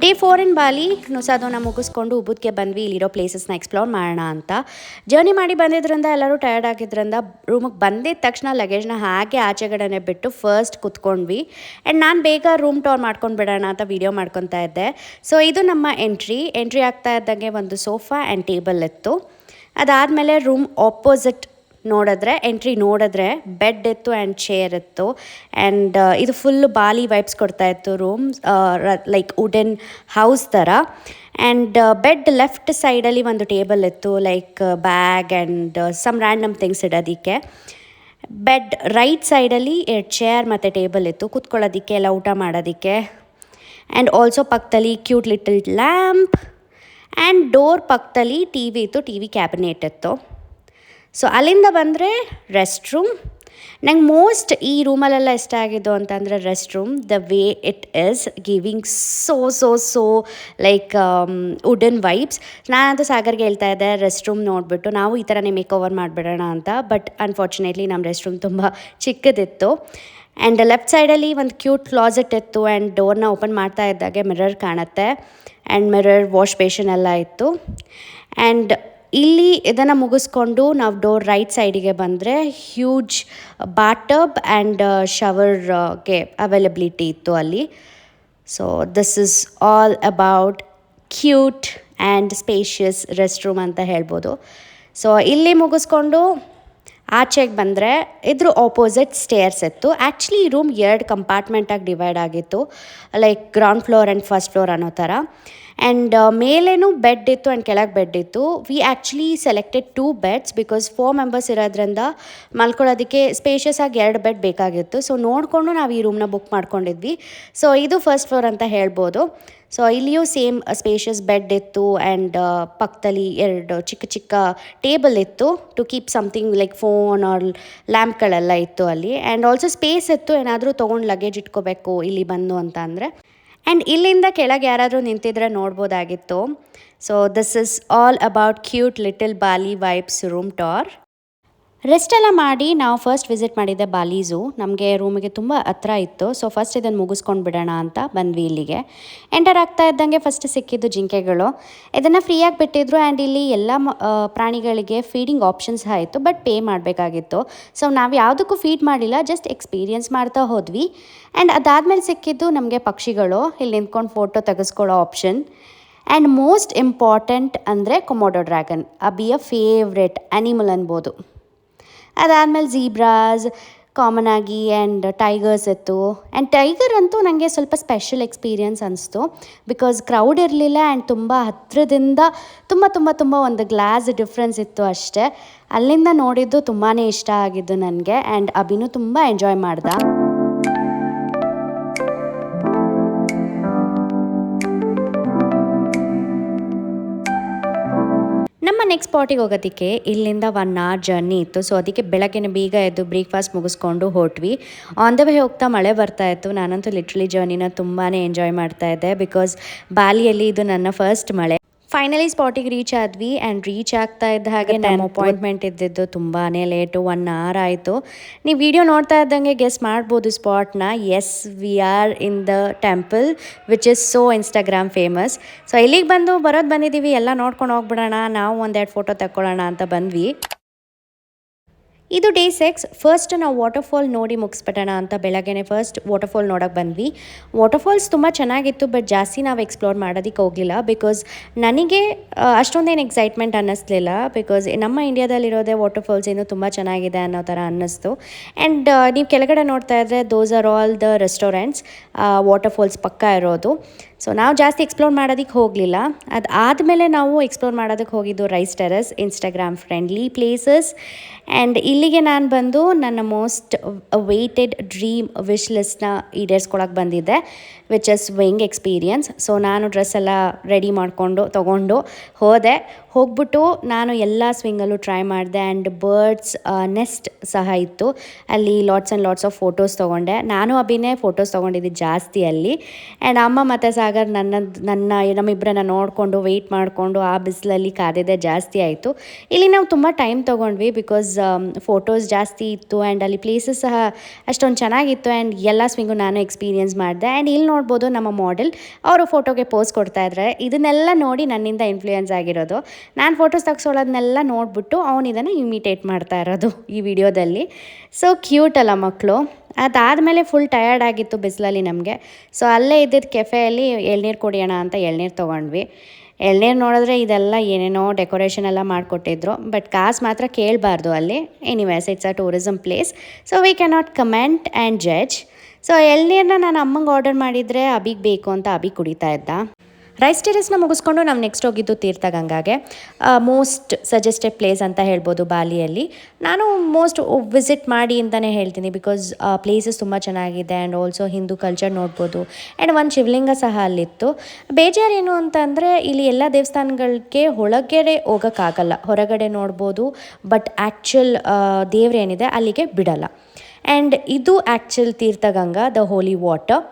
Day 4 ಇನ್ ಬಾಲಿ ನುಸಾದೋನ ಮುಗಿಸ್ಕೊಂಡು ಉಬುದ್ಗೆ ಬಂದ್ವಿ. ಇಲ್ಲಿರೋ ಪ್ಲೇಸಸ್ನ ಎಕ್ಸ್ಪ್ಲೋರ್ ಮಾಡೋಣ ಅಂತ. ಜರ್ನಿ ಮಾಡಿ ಬಂದಿದ್ರಿಂದ ಎಲ್ಲರೂ ಟಯರ್ಡ್ ಆಗಿದ್ರಿಂದ ರೂಮಿಗೆ ಬಂದಿದ್ದ ತಕ್ಷಣ ಲಗೇಜ್ನ ಹಾಗೆ ಆಚೆಗಡೆನೆ ಬಿಟ್ಟು ಫಸ್ಟ್ ಕುತ್ಕೊಂಡ್ವಿ. ಆ್ಯಂಡ್ ನಾನು ಬೇಗ ರೂಮ್ ಟೂರ್ ಮಾಡ್ಕೊಂಡು ಬಿಡೋಣ ಅಂತ ವೀಡಿಯೋ ಮಾಡ್ಕೊತಾ ಇದ್ದೆ. ಸೊ ಇದು ನಮ್ಮ ಎಂಟ್ರಿ ಆಗ್ತಾ ಇದ್ದಂಗೆ ಒಂದು ಸೋಫಾ ಆ್ಯಂಡ್ ಟೇಬಲ್ ಇತ್ತು. ಅದಾದಮೇಲೆ ರೂಮ್ ಆಪೋಸಿಟ್ ಎಂಟ್ರಿ ನೋಡಿದ್ರೆ ಬೆಡ್ ಇತ್ತು ಆ್ಯಂಡ್ ಚೇರ್ ಇತ್ತು. ಆ್ಯಂಡ್ ಇದು ಫುಲ್ ಬಾಲಿ ವೈಬ್ಸ್ ಕೊಡ್ತಾ ಇತ್ತು ರೂಮ್, ಲೈಕ್ ವುಡನ್ ಹೌಸ್ ಥರ. ಆ್ಯಂಡ್ ಬೆಡ್ ಲೆಫ್ಟ್ ಸೈಡಲ್ಲಿ ಒಂದು ಟೇಬಲ್ ಇತ್ತು, like bag and some random things ಇಡೋದಕ್ಕೆ. ಬೆಡ್ ರೈಟ್ ಸೈಡಲ್ಲಿ ಚೇರ್ ಮತ್ತು ಟೇಬಲ್ ಇತ್ತು ಕೂತ್ಕೊಳ್ಳೋದಕ್ಕೆ, ಎಲ್ಲ ಊಟ ಮಾಡೋದಕ್ಕೆ. ಆ್ಯಂಡ್ ಆಲ್ಸೋ ಪಕ್ಕದಲ್ಲಿ cute little lamp and door ಪಕ್ಕದಲ್ಲಿ ಟಿ ವಿ ಇತ್ತು, ಟಿ ವಿ ಕ್ಯಾಬಿನೆಟ್ ಇತ್ತು. ಸೊ ಅಲ್ಲಿಂದ ಬಂದರೆ ರೆಸ್ಟ್ ರೂಮ್. ನಂಗೆ ಮೋಸ್ಟ್ ಈ ರೂಮಲ್ಲೆಲ್ಲ ಇಷ್ಟ ಆಗಿದ್ದು ಅಂತಂದರೆ rest room. The way it is giving so like wooden vibes. ನಾನಂತೂ ಸಾಗರ್ಗೆ ಹೇಳ್ತಾ ಇದ್ದೆ ರೆಸ್ಟ್ ರೂಮ್ ನೋಡಿಬಿಟ್ಟು ನಾವು ಈ ಥರನೇ ಮೇಕ್ ಓವರ್ ಮಾಡಿಬಿಡೋಣ ಅಂತ. ಬಟ್ ಅನ್ಫಾರ್ಚುನೇಟ್ಲಿ ನಮ್ಮ ರೆಸ್ಟ್ ರೂಮ್ ತುಂಬ ಚಿಕ್ಕದಿತ್ತು. ಆ್ಯಂಡ್ ಲೆಫ್ಟ್ ಸೈಡಲ್ಲಿ ಒಂದು ಕ್ಯೂಟ್ ಕ್ಲಾಸೆಟ್ ಇತ್ತು. ಆ್ಯಂಡ್ ಡೋರ್ನ ಓಪನ್ ಮಾಡ್ತಾ ಇದ್ದಾಗೆ ಮಿರರ್ ಕಾಣುತ್ತೆ. ಆ್ಯಂಡ್ ಮಿರರ್ ವಾಶ್ ಬೇಷನ್ ಎಲ್ಲ ಇತ್ತು. ಆ್ಯಂಡ್ ಇಲ್ಲಿ ಇದನ್ನು ಮುಗಿಸ್ಕೊಂಡು ನಾವು ಡೋರ್ ರೈಟ್ ಸೈಡಿಗೆ ಬಂದರೆ ಹ್ಯೂಜ್ ಬಾಟಬ್ ಆ್ಯಂಡ್ ಶವರ್ಗೆ ಅವೈಲಬಿಲಿಟಿ ಇತ್ತು ಅಲ್ಲಿ. So this is all about cute and spacious rest room ಅಂತ ಹೇಳ್ಬೋದು. ಸೊ ಇಲ್ಲಿ ಮುಗಿಸ್ಕೊಂಡು ಆಚೆಗೆ ಬಂದರೆ ಇದ್ರ ಆಪೋಸಿಟ್ ಸ್ಟೇರ್ಸ್ ಇತ್ತು. ಆ್ಯಕ್ಚುಲಿ ಈ ರೂಮ್ 2 ಕಂಪಾರ್ಟ್ಮೆಂಟಾಗಿ ಡಿವೈಡ್ ಆಗಿತ್ತು, like ground floor and first floor ಅನ್ನೋ ಥರ. ಆ್ಯಂಡ್ ಮೇಲೇನೂ ಬೆಡ್ ಇತ್ತು ಆ್ಯಂಡ್ ಕೆಳಗೆ ಬೆಡ್ ಇತ್ತು. We actually selected 2 beds because 4 members ಇರೋದ್ರಿಂದ ಮಲ್ಕೊಳ್ಳೋದಕ್ಕೆ ಸ್ಪೇಷಿಯಸ್ ಆಗಿ 2 ಬೆಡ್ ಬೇಕಾಗಿತ್ತು. ಸೊ ನೋಡಿಕೊಂಡು ನಾವು ಈ ರೂಮ್ನ ಬುಕ್ ಮಾಡ್ಕೊಂಡಿದ್ವಿ. ಸೊ ಇದು ಫಸ್ಟ್ ಫ್ಲೋರ್ ಅಂತ ಹೇಳ್ಬೋದು. ಸೊ ಇಲ್ಲಿಯೂ ಸೇಮ್ ಸ್ಪೇಷಿಯಸ್ ಬೆಡ್ ಇತ್ತು ಆ್ಯಂಡ್ ಪಕ್ಕದಲ್ಲಿ 2 ಚಿಕ್ಕ ಟೇಬಲ್ ಇತ್ತು to keep something like phone or ಲ್ಯಾಂಪ್ಗಳೆಲ್ಲ ಇತ್ತು ಅಲ್ಲಿ. ಆ್ಯಂಡ್ ಆಲ್ಸೋ ಸ್ಪೇಸ್ ಇತ್ತು, ಏನಾದರೂ ತೊಗೊಂಡು ಲಗೇಜ್ ಇಟ್ಕೋಬೇಕು ಇಲ್ಲಿ ಬಂದು ಅಂತ ಅಂದರೆ. ಆ್ಯಂಡ್ ಇಲ್ಲಿಂದ ಕೆಳಗೆ ಯಾರಾದರೂ ನಿಂತಿದ್ರೆ ನೋಡ್ಬೋದಾಗಿತ್ತು. So this is all about cute little Bali vibes room tour. ರೆಸ್ಟೆಲ್ಲ ಮಾಡಿ ನಾವು ಫಸ್ಟ್ ವಿಸಿಟ್ ಮಾಡಿದ್ದೆ ಬಾಲಿ ಝೂ. ನಮಗೆ ರೂಮಿಗೆ ತುಂಬ ಹತ್ರ ಇತ್ತು. ಸೊ ಫಸ್ಟ್ ಇದನ್ನು ಮುಗಿಸ್ಕೊಂಡು ಬಿಡೋಣ ಅಂತ ಬಂದ್ವಿ ಇಲ್ಲಿಗೆ. ಎಂಟರ್ ಆಗ್ತಾ ಇದ್ದಂಗೆ ಫಸ್ಟ್ ಸಿಕ್ಕಿದ್ದು ಜಿಂಕೆಗಳು. ಇದನ್ನು ಫ್ರೀಯಾಗಿ ಬಿಟ್ಟಿದ್ರು. ಆ್ಯಂಡ್ ಇಲ್ಲಿ ಎಲ್ಲ ಪ್ರಾಣಿಗಳಿಗೆ ಫೀಡಿಂಗ್ ಆಪ್ಷನ್ಸ್ ಆಯಿತು, ಬಟ್ ಪೇ ಮಾಡಬೇಕಾಗಿತ್ತು. ಸೊ ನಾವು ಯಾವುದಕ್ಕೂ ಫೀಡ್ ಮಾಡಿಲ್ಲ, ಜಸ್ಟ್ ಎಕ್ಸ್ಪೀರಿಯನ್ಸ್ ಮಾಡ್ತಾ ಹೋದ್ವಿ. ಆ್ಯಂಡ್ ಅದಾದಮೇಲೆ ಸಿಕ್ಕಿದ್ದು ನಮಗೆ ಪಕ್ಷಿಗಳು. ಇಲ್ಲಿ ನಿಂತ್ಕೊಂಡು ಫೋಟೋ ತೆಗೆಸ್ಕೊಳ್ಳೋ ಆಪ್ಷನ್. ಆ್ಯಂಡ್ ಮೋಸ್ಟ್ ಇಂಪಾರ್ಟೆಂಟ್ ಅಂದರೆ ಕೊಮೋಡೋ ಡ್ರ್ಯಾಗನ್, ಅಬಿಯ ಫೇವ್ರೆಟ್ ಆ್ಯನಿಮಲ್ ಅನ್ಬೋದು. ಅದಾದಮೇಲೆ ಝೀಬ್ರಾಸ್ ಕಾಮನ್ ಆಗಿ ಆ್ಯಂಡ್ ಟೈಗರ್ಸ್ ಇತ್ತು. ಆ್ಯಂಡ್ ಟೈಗರ್ ಅಂತೂ ನನಗೆ ಸ್ವಲ್ಪ ಸ್ಪೆಷಲ್ ಎಕ್ಸ್ಪೀರಿಯನ್ಸ್ ಅನಿಸ್ತು ಬಿಕಾಸ್ ಕ್ರೌಡ್ ಇರಲಿಲ್ಲ ಆ್ಯಂಡ್ ತುಂಬ ಹತ್ತಿರದಿಂದ ತುಂಬ ಒಂದು ಗ್ಲಾಸ್ ಡಿಫ್ರೆನ್ಸ್ ಇತ್ತು ಅಷ್ಟೇ. ಅಲ್ಲಿಂದ ನೋಡಿದ್ದು ತುಂಬಾ ಇಷ್ಟ ಆಗಿದ್ದು ನನಗೆ. ಆ್ಯಂಡ್ ಅಭಿನೂ ತುಂಬ ಎಂಜಾಯ್ ಮಾಡ್ದ. ನಮ್ಮ ನೆಕ್ಸ್ಟ್ ಸ್ಪಾಟಿಗೆ ಹೋಗೋದಕ್ಕೆ ಇಲ್ಲಿಂದ 1 hour ಜರ್ನಿ ಇತ್ತು. ಸೊ ಅದಕ್ಕೆ ಬೆಳಗ್ಗೆ ಬೇಗ ಎದ್ದು ಬ್ರೇಕ್ಫಾಸ್ಟ್ ಮುಗಿಸ್ಕೊಂಡು ಹೊರಟ್ವಿ. ಆನ್ ದ ವೇ ಹೋಗ್ತಾ ಮಳೆ ಬರ್ತಾ ಇತ್ತು. ನಾನಂತೂ ಲಿಟ್ರಲಿ ಜರ್ನಿನ ತುಂಬಾ ಎಂಜಾಯ್ ಮಾಡ್ತಾ ಇದ್ದೆ ಬಿಕಾಸ್ ಬಾಲಿಯಲ್ಲಿ ಇದು ನನ್ನ ಫಸ್ಟ್ ಮಳೆ. ಫೈನಲಿ ಸ್ಪಾಟಿಗೆ ರೀಚ್ ಆದ್ವಿ. ಆ್ಯಂಡ್ ರೀಚ್ ಆಗ್ತಾ ಇದ್ದ ಹಾಗೆ ನಮ್ಮ ಅಪಾಯಿಂಟ್ಮೆಂಟ್ ಇದ್ದಿದ್ದು ತುಂಬಾ ಲೇಟು, 1 hour ಆಯಿತು. ನೀವು ವಿಡಿಯೋ ನೋಡ್ತಾ ಇದ್ದಂಗೆ ಗೆಸ್ ಮಾಡ್ಬೋದು ಸ್ಪಾಟ್ನ. Yes, we are in the temple which is so Instagram famous. So ಇಲ್ಲಿಗೆ ಬಂದಿದ್ದೀವಿ, ಎಲ್ಲ ನೋಡ್ಕೊಂಡು ಹೋಗ್ಬಿಡೋಣ, ನಾವು 1-2 ಫೋಟೋ ತಗೊಳ್ಳೋಣ ಅಂತ ಬಂದ್ವಿ. ಇದು ಡೇ 6. ಫಸ್ಟ್ ನಾವು ವಾಟರ್ಫಾಲ್ ನೋಡಿ ಮುಗಿಸ್ಬಿಟ್ಟೋಣ ಅಂತ ಬೆಳಗ್ಗೆನೆ ಫಸ್ಟ್ ವಾಟರ್ಫಾಲ್ ನೋಡೋಕೆ ಬಂದ್ವಿ. ವಾಟರ್ಫಾಲ್ಸ್ ತುಂಬ ಚೆನ್ನಾಗಿತ್ತು, ಬಟ್ ಜಾಸ್ತಿ ನಾವು ಎಕ್ಸ್ಪ್ಲೋರ್ ಮಾಡೋದಕ್ಕೆ ಹೋಗಲಿಲ್ಲ ಬಿಕಾಸ್ ನನಗೆ ಅಷ್ಟೊಂದೇನು ಎಕ್ಸೈಟ್ಮೆಂಟ್ ಅನ್ನಿಸ್ಲಿಲ್ಲ. ಬಿಕಾಸ್ ನಮ್ಮ ಇಂಡಿಯಾದಲ್ಲಿರೋದೇ ವಾಟರ್ಫಾಲ್ಸ್ ಇನ್ನೂ ತುಂಬ ಚೆನ್ನಾಗಿದೆ ಅನ್ನೋ ಥರ ಅನ್ನಿಸ್ತು. ಆ್ಯಂಡ್ ನೀವು ಕೆಳಗಡೆ ನೋಡ್ತಾ ಇದ್ದರೆ those are all the restaurants waterfalls ಪಕ್ಕ ಇರೋದು. ಸೊ ನಾವು ಜಾಸ್ತಿ ಎಕ್ಸ್ಪ್ಲೋರ್ ಮಾಡೋದಕ್ಕೆ ಹೋಗಲಿಲ್ಲ. ಅದಾದಮೇಲೆ ನಾವು ಎಕ್ಸ್ಪ್ಲೋರ್ ಮಾಡೋದಕ್ಕೆ ಹೋಗಿದ್ದು rice terrace, Instagram friendly places. And ಇಲ್ಲಿಗೆ ನಾನು ಬಂದು ನನ್ನ ಮೋಸ್ಟ್ ವೇಟೆಡ್ ಡ್ರೀಮ್ ವಿಶ್ ಲಿಸ್ಟ್ನ ಈಡೇರಿಸ್ಕೊಳಕ್ಕೆ ಬಂದಿದ್ದೆ, which is swing experience. So ನಾನು ಡ್ರೆಸ್ ಎಲ್ಲ ರೆಡಿ ಮಾಡಿಕೊಂಡು ತೊಗೊಂಡು ಹೋಗ್ಬಿಟ್ಟು ನಾನು ಎಲ್ಲ ಸ್ವಿಂಗಲ್ಲೂ ಟ್ರೈ ಮಾಡಿದೆ. ಆ್ಯಂಡ್ ಬರ್ಡ್ಸ್ ನೆಸ್ಟ್ ಸಹ ಇತ್ತು ಅಲ್ಲಿ. ಲಾಟ್ಸ್ ಆಫ್ ಫೋಟೋಸ್ ತೊಗೊಂಡೆ. ನಾನು ಅಭಿನೇ ಫೋಟೋಸ್ ತೊಗೊಂಡಿದ್ದೆ ಜಾಸ್ತಿ ಅಲ್ಲಿ. ಆ್ಯಂಡ್ ಅಮ್ಮ ಮತ್ತು ಸಾಗರ್ ನಮ್ಮಿಬ್ಬರನ್ನ ನೋಡಿಕೊಂಡು ವೆಯ್ಟ್ ಮಾಡಿಕೊಂಡು ಆ ಬಿಸಿಲಲ್ಲಿ ಕಾದಿದ್ದೆ ಜಾಸ್ತಿ ಆಯಿತು. ಇಲ್ಲಿ ನಾವು ತುಂಬ ಟೈಮ್ ತೊಗೊಂಡ್ವಿ ಬಿಕಾಸ್ ಫೋಟೋಸ್ ಜಾಸ್ತಿ ಇತ್ತು ಆ್ಯಂಡ್ ಅಲ್ಲಿ ಪ್ಲೇಸಸ್ ಸಹ ಅಷ್ಟೊಂದು ಚೆನ್ನಾಗಿತ್ತು ಆ್ಯಂಡ್ ಎಲ್ಲ ಸ್ವಿಂಗು ನಾನು ಎಕ್ಸ್ಪೀರಿಯೆನ್ಸ್ ಮಾಡಿದೆ. ಆ್ಯಂಡ್ ಇಲ್ಲಿ ನೋಡ್ಬೋದು ನಮ್ಮ ಮಾಡೆಲ್ ಅವರು ಫೋಟೋಗೆ ಪೋಸ್ ಕೊಡ್ತಾಯಿದ್ರೆ ಇದನ್ನೆಲ್ಲ ನೋಡಿ ನನ್ನಿಂದ ಇನ್ಫ್ಲೂಯೆನ್ಸ್ ಆಗಿರೋದು. ನಾನು ಫೋಟೋಸ್ ತೆಗ್ಸೋಳೋದನ್ನೆಲ್ಲ ನೋಡಿಬಿಟ್ಟು ಅವನು ಇದನ್ನು ಇಮಿಟೇಟ್ ಮಾಡ್ತಾ ಇರೋದು ಈ ವಿಡಿಯೋದಲ್ಲಿ. ಸೊ ಕ್ಯೂಟ್ ಅಲ್ಲ ಮಕ್ಕಳು. ಅದಾದಮೇಲೆ ಫುಲ್ ಟಯರ್ಡ್ ಆಗಿತ್ತು ಬಿಸಿಲಲ್ಲಿ ನಮಗೆ. ಸೊ ಅಲ್ಲೇ ಇದ್ದಿದ್ದು ಕೆಫೆಯಲ್ಲಿ ಎಳ್ನೀರು ಕುಡಿಯೋಣ ಅಂತ ಎಳ್ನೀರು ತೊಗೊಂಡ್ವಿ. ಎಳ್ನೀರು ನೋಡಿದ್ರೆ ಇದೆಲ್ಲ ಏನೇನೋ ಡೆಕೋರೇಷನ್ ಎಲ್ಲ ಮಾಡಿಕೊಟ್ಟಿದ್ರು, ಬಟ್ ಕಾಸು ಮಾತ್ರ ಕೇಳಬಾರ್ದು ಅಲ್ಲಿ. Anyways it's a tourism place, so we cannot comment and judge. So ಎಳ್ನೀರನ್ನ ನಾನು ಅಮ್ಮಂಗೆ ಆರ್ಡರ್ ಮಾಡಿದರೆ ಅಬಿಗೆ ಬೇಕು ಅಂತ ಅಬಿ ಕುಡಿತಾ ಇದ್ದ. ರೈಸ್ ಟೆರೆಸ್ನ ಮುಗಿಸ್ಕೊಂಡು ನಾವು ನೆಕ್ಸ್ಟ್ ಹೋಗಿದ್ದು ತೀರ್ಥಗಂಗಾಗೆ. ಮೋಸ್ಟ್ ಸಜೆಸ್ಟೆಡ್ ಪ್ಲೇಸ್ ಅಂತ ಹೇಳ್ಬೋದು ಬಾಲಿಯಲ್ಲಿ. ನಾನು ಮೋಸ್ಟ್ ವಿಸಿಟ್ ಮಾಡಿ ಅಂತಲೇ ಹೇಳ್ತೀನಿ ಬಿಕಾಸ್ ಪ್ಲೇಸಸ್ ತುಂಬ ಚೆನ್ನಾಗಿದೆ ಆ್ಯಂಡ್ ಆಲ್ಸೋ ಹಿಂದೂ ಕಲ್ಚರ್ ನೋಡ್ಬೋದು ಆ್ಯಂಡ್ ಒಂದು ಶಿವಲಿಂಗ ಸಹ ಅಲ್ಲಿತ್ತು. ಬೇಜಾರೇನು ಅಂತಂದರೆ ಇಲ್ಲಿ ಎಲ್ಲ ದೇವಸ್ಥಾನಗಳಿಗೆ ಒಳಗಡೆ ಹೋಗೋಕ್ಕಾಗಲ್ಲ, ಹೊರಗಡೆ ನೋಡ್ಬೋದು, ಬಟ್ ಆ್ಯಕ್ಚುಲ್ ದೇವ್ರೇನಿದೆ ಅಲ್ಲಿಗೆ ಬಿಡಲ್ಲ. ಆ್ಯಂಡ್ ಇದು ಆ್ಯಕ್ಚುಲ್ ತೀರ್ಥಗಂಗಾ ದ ಹೋಲಿ ವಾಟರ್.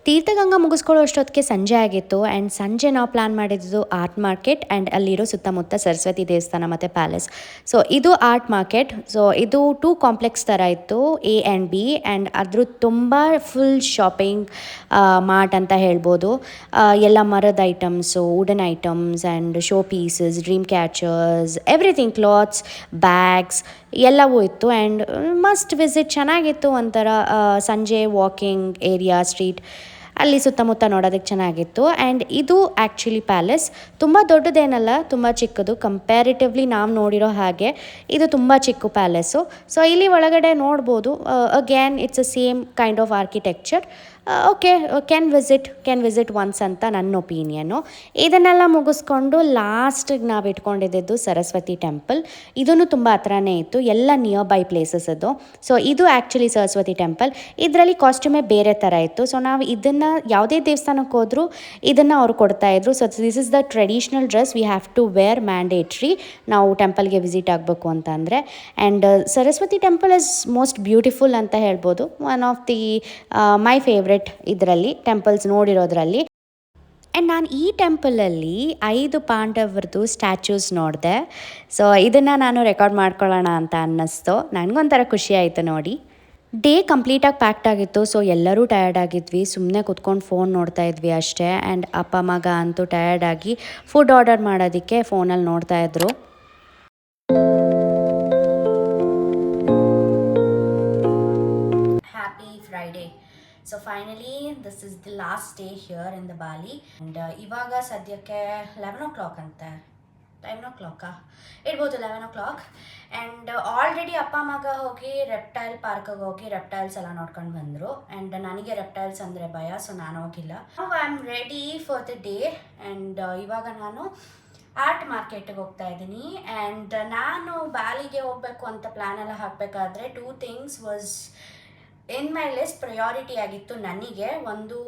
ತೀರ್ಥಗಂಗಾ ಮುಗಿಸ್ಕೊಳ್ಳೋ ಅಷ್ಟೊತ್ತಿಗೆ ಸಂಜೆ ಆಗಿತ್ತು ಆ್ಯಂಡ್ ಸಂಜೆ ನಾವು ಪ್ಲ್ಯಾನ್ ಮಾಡಿದ್ದು ಆರ್ಟ್ ಮಾರ್ಕೆಟ್ ಆ್ಯಂಡ್ ಅಲ್ಲಿರೋ ಸುತ್ತಮುತ್ತ ಸರಸ್ವತಿ ದೇವಸ್ಥಾನ ಮತ್ತು ಪ್ಯಾಲೇಸ್. ಸೊ ಇದು ಆರ್ಟ್ ಮಾರ್ಕೆಟ್. ಸೊ ಇದು 2 ಕಾಂಪ್ಲೆಕ್ಸ್ ಥರ ಇತ್ತು, A ಆ್ಯಂಡ್ B, ಆ್ಯಂಡ್ ಅದ್ರ ತುಂಬ ಫುಲ್ ಶಾಪಿಂಗ್ ಮಾರ್ಟ್ ಅಂತ ಹೇಳ್ಬೋದು. ಎಲ್ಲ ಮರದ items, wooden items and show pieces, dream catchers, everything, clothes, bags ಎಲ್ಲವೂ ಇತ್ತು. ಆ್ಯಂಡ್ ಮಸ್ಟ್ ವಿಸಿಟ್, ಚೆನ್ನಾಗಿತ್ತು. ಒಂಥರ ಸಂಜೆ ವಾಕಿಂಗ್ ಏರಿಯಾ, ಸ್ಟ್ರೀಟ್ ಅಲ್ಲಿ ಸುತ್ತಮುತ್ತ ನೋಡೋದಕ್ಕೆ ಚೆನ್ನಾಗಿತ್ತು. ಆ್ಯಂಡ್ ಇದು ಆ್ಯಕ್ಚುಲಿ ಪ್ಯಾಲೇಸ್ ತುಂಬ ದೊಡ್ಡದೇನಲ್ಲ, ತುಂಬ ಚಿಕ್ಕದು. ಕಂಪ್ಯಾರಿಟಿವ್ಲಿ ನಾವು ನೋಡಿರೋ ಹಾಗೆ ಇದು ತುಂಬ ಚಿಕ್ಕ ಪ್ಯಾಲೇಸು. ಸೊ ಇಲ್ಲಿ ಒಳಗಡೆ ನೋಡ್ಬೋದು. Again it's a same kind of architecture. Okay, can visit once ಅಂತ ನನ್ನ ಒಪಿನಿಯನ್ನು. ಇದನ್ನೆಲ್ಲ ಮುಗಿಸ್ಕೊಂಡು ಲಾಸ್ಟಿಗೆ ನಾವು ಇಟ್ಕೊಂಡಿದ್ದು ಸರಸ್ವತಿ ಟೆಂಪಲ್. ಇದನ್ನು ತುಂಬ ಹತ್ರನೇ ಇತ್ತು, ಎಲ್ಲ ನಿಯರ್ ಬೈ ಪ್ಲೇಸಸ್ ಅದು. ಸೊ ಇದು ಆ್ಯಕ್ಚುಲಿ ಸರಸ್ವತಿ ಟೆಂಪಲ್. ಇದರಲ್ಲಿ ಕಾಸ್ಟ್ಯೂಮೇ ಬೇರೆ ಥರ ಇತ್ತು. ಸೊ ನಾವು ಇದನ್ನು ಯಾವುದೇ ದೇವಸ್ಥಾನಕ್ಕೆ ಹೋದರೂ ಇದನ್ನು ಅವ್ರು ಕೊಡ್ತಾಯಿದ್ರು. So this is the traditional dress we have to wear mandatory ನಾವು ಟೆಂಪಲ್ಗೆ ವಿಸಿಟ್ ಆಗಬೇಕು ಅಂತ ಅಂದರೆ. And Saraswati temple is most beautiful ಅಂತ ಹೇಳ್ಬೋದು. One of the my favourite ಇದರಲ್ಲಿ ಟೆಂಪಲ್ಸ್ ನೋಡಿರೋದ್ರಲ್ಲಿ. ಆ್ಯಂಡ್ ನಾನು ಈ ಟೆಂಪಲಲ್ಲಿ 5 ಪಾಂಡವರದ್ದು ಸ್ಟ್ಯಾಚ್ಯೂಸ್ ನೋಡಿದೆ. ಸೊ ಇದನ್ನು ನಾನು ರೆಕಾರ್ಡ್ ಮಾಡ್ಕೊಳ್ಳೋಣ ಅಂತ ಅನ್ನಿಸ್ತು. ನನಗೊಂಥರ ಖುಷಿ ಆಯಿತು ನೋಡಿ. ಡೇ ಕಂಪ್ಲೀಟಾಗಿ ಪ್ಯಾಕ್ಟ್ ಆಗಿತ್ತು. ಸೊ ಎಲ್ಲರೂ ಟಯರ್ಡ್ ಆಗಿದ್ವಿ, ಸುಮ್ಮನೆ ಕುತ್ಕೊಂಡು ಫೋನ್ ನೋಡ್ತಾ ಇದ್ವಿ ಅಷ್ಟೇ. ಆ್ಯಂಡ್ ಅಪ್ಪ ಮಗ ಅಂತೂ ಟಯರ್ಡಾಗಿ ಫುಡ್ ಆರ್ಡರ್ ಮಾಡೋದಕ್ಕೆ ಫೋನಲ್ಲಿ ನೋಡ್ತಾಯಿದ್ರು. Happy Friday. So finally this is the last day here in the Bali. And ಇವಾಗ ಸದ್ಯಕ್ಕೆ 11 o'clock ಅಂತೆ, 10 o'clock ಇರ್ಬೋದು, 11 o'clock. ಆ್ಯಂಡ್ ಆಲ್ರೆಡಿ ಅಪ್ಪ ಮಗ ಹೋಗಿ ರೆಪ್ಟೈಲ್ ಪಾರ್ಕಿಗೆ ಹೋಗಿ ರೆಪ್ಟೈಲ್ಸ್ ಎಲ್ಲ ನೋಡ್ಕೊಂಡು ಬಂದರು. ಆ್ಯಂಡ್ ನನಗೆ ರೆಪ್ಟೈಲ್ಸ್ ಅಂದರೆ ಭಯ, ಸೊ ನಾನು ಹೋಗಿಲ್ಲ. I am ready for the day. And ಇವಾಗ ನಾನು ಆರ್ಟ್ ಮಾರ್ಕೆಟಿಗೆ ಹೋಗ್ತಾ ಇದ್ದೀನಿ. ಆ್ಯಂಡ್ ನಾನು ಬಾಲಿಗೆ ಹೋಗಬೇಕು ಅಂತ ಪ್ಲ್ಯಾನ್ ಎಲ್ಲ ಹಾಕಬೇಕಾದ್ರೆ 2 things was in my list, priority ಆಗಿತ್ತು ನನಗೆ. ಒಂದು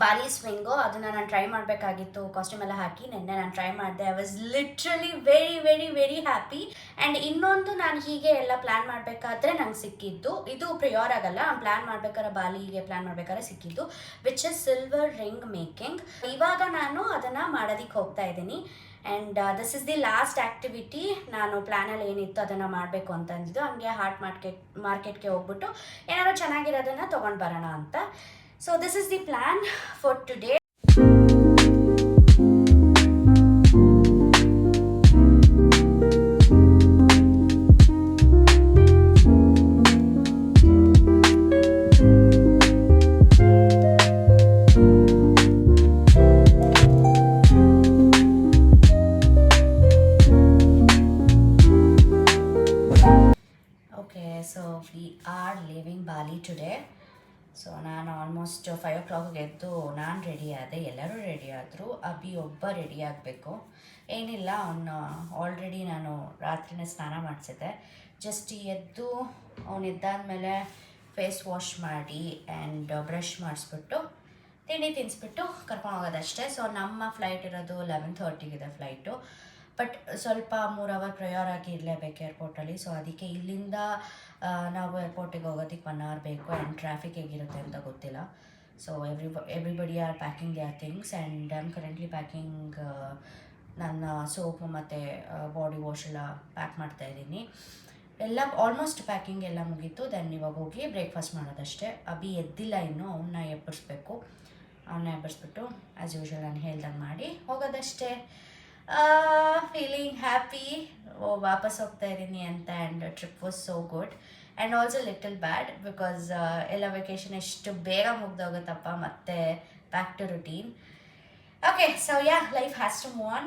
ಬಾಲಿ ಸ್ವಿಂಗು, ಅದನ್ನು ನಾನು ಟ್ರೈ ಮಾಡಬೇಕಾಗಿತ್ತು ಕಾಸ್ಟ್ಯೂಮ್ ಎಲ್ಲ ಹಾಕಿ. ನೆನ್ನೆ ನಾನು ಟ್ರೈ ಮಾಡಿದೆ. I was literally very very very happy. And ಇನ್ನೊಂದು, ನಾನು ಹೀಗೆ ಎಲ್ಲ ಪ್ಲ್ಯಾನ್ ಮಾಡಬೇಕಾದ್ರೆ ನಂಗೆ ಸಿಕ್ಕಿದ್ದು, ಇದು ಪ್ರಿಯೋರ್ ಆಗಲ್ಲ, ನಾನು ಪ್ಲ್ಯಾನ್ ಮಾಡ್ಬೇಕಾದ್ರೆ ಬಾಲಿಗೆ ಪ್ಲ್ಯಾನ್ ಮಾಡ್ಬೇಕಾದ್ರೆ ಸಿಕ್ಕಿದ್ದು, which is silver ring making. ಇವಾಗ ನಾನು ಅದನ್ನು ಮಾಡೋದಕ್ಕೆ ಹೋಗ್ತಾ ಇದ್ದೀನಿ. And this is the last activity. ನಾನು ಪ್ಲ್ಯಾನಲ್ಲಿ ಏನಿತ್ತು ಅದನ್ನು ಮಾಡಬೇಕು ಅಂತಂದಿದ್ದು. ಹಂಗೆ ಹಾರ್ಟ್ ಮಾರ್ಕೆಟ್ಗೆ ಹೋಗ್ಬಿಟ್ಟು ಏನಾದ್ರು ಚೆನ್ನಾಗಿರೋದನ್ನು ತೊಗೊಂಡು ಬರೋಣ ಅಂತ. So this is the plan for today. So we are leaving Bali today. So ನಾನು ಆಲ್ಮೋಸ್ಟ್ 5 o'clock ಎದ್ದು ನಾನು ರೆಡಿ ಆದೆ, ಎಲ್ಲರೂ ರೆಡಿ ಆದರು. ಅಭಿ ಒಬ್ಬ ರೆಡಿ ಆಗಬೇಕು. ಏನಿಲ್ಲ, ಅವನು ಆಲ್ರೆಡಿ ನಾನು ರಾತ್ರಿನೇ ಸ್ನಾನ ಮಾಡಿಸಿದ್ದೆ. ಜಸ್ಟ್ ಎದ್ದು ಅವನಿದ್ದಾದಮೇಲೆ ಫೇಸ್ ವಾಶ್ ಮಾಡಿ ಆ್ಯಂಡ್ ಬ್ರಷ್ ಮಾಡಿಸ್ಬಿಟ್ಟು ತಿಂಡಿ ತಿನ್ನಿಸ್ಬಿಟ್ಟು ಕರ್ಕೊಂಡು ಹೋಗೋದಷ್ಟೇ. ಸೊ ನಮ್ಮ ಫ್ಲೈಟ್ ಇರೋದು 11:30 ಫ್ಲೈಟು. ಬಟ್ ಸ್ವಲ್ಪ 3 hour ಪ್ರಯಾರ್ ಆಗಿ ಇರಲೇಬೇಕು ಏರ್ಪೋರ್ಟಲ್ಲಿ. ಸೊ ಅದಕ್ಕೆ ಇಲ್ಲಿಂದ ನಾವು ಏರ್ಪೋರ್ಟಿಗೆ ಹೋಗೋದಕ್ಕೆ 1 hour ಬೇಕು. ಆ್ಯಂಡ್ ಟ್ರಾಫಿಕ್ ಹೇಗಿರುತ್ತೆ ಅಂತ ಗೊತ್ತಿಲ್ಲ. So everybody are packing their things and I am currently packing ನನ್ನ ಸೋಪು ಮತ್ತು ಬಾಡಿ ವಾಶ್ ಎಲ್ಲ ಪ್ಯಾಕ್ ಮಾಡ್ತಾಯಿದ್ದೀನಿ. ಎಲ್ಲ ಆಲ್ಮೋಸ್ಟ್ ಪ್ಯಾಕಿಂಗ್ ಎಲ್ಲ ಮುಗೀತು. ದೆನ್ ಇವಾಗ ಹೋಗಿ ಬ್ರೇಕ್ಫಾಸ್ಟ್ ಮಾಡೋದಷ್ಟೇ. ಅಭಿ ಎದ್ದಿಲ್ಲ ಇನ್ನೂ, ಅವನ್ನ ಎಬ್ಬರಿಸ್ಬೇಕು. ಅವನ್ನ ಎಬ್ಬರಿಸ್ಬಿಟ್ಟು ಆ್ಯಸ್ ಯೂಶ್ವಲ್ ನಾನು ಹೇಳ್ದಂಗೆ ಮಾಡಿ ಹೋಗೋದಷ್ಟೇ. ಫೀಲಿಂಗ್ ಹ್ಯಾಪಿ ವಾಪಸ್ ಹೋಗ್ತಾ ಇದ್ದೀನಿ ಅಂತ. And trip was so good and also little bad because ಎಲ್ಲ ವೆಕೇಷನ್ ಎಷ್ಟು ಬೇಗ ಮುಗ್ದೋಗುತ್ತಪ್ಪ, ಮತ್ತೆ back to routine. Okay, so yeah, life has to move on.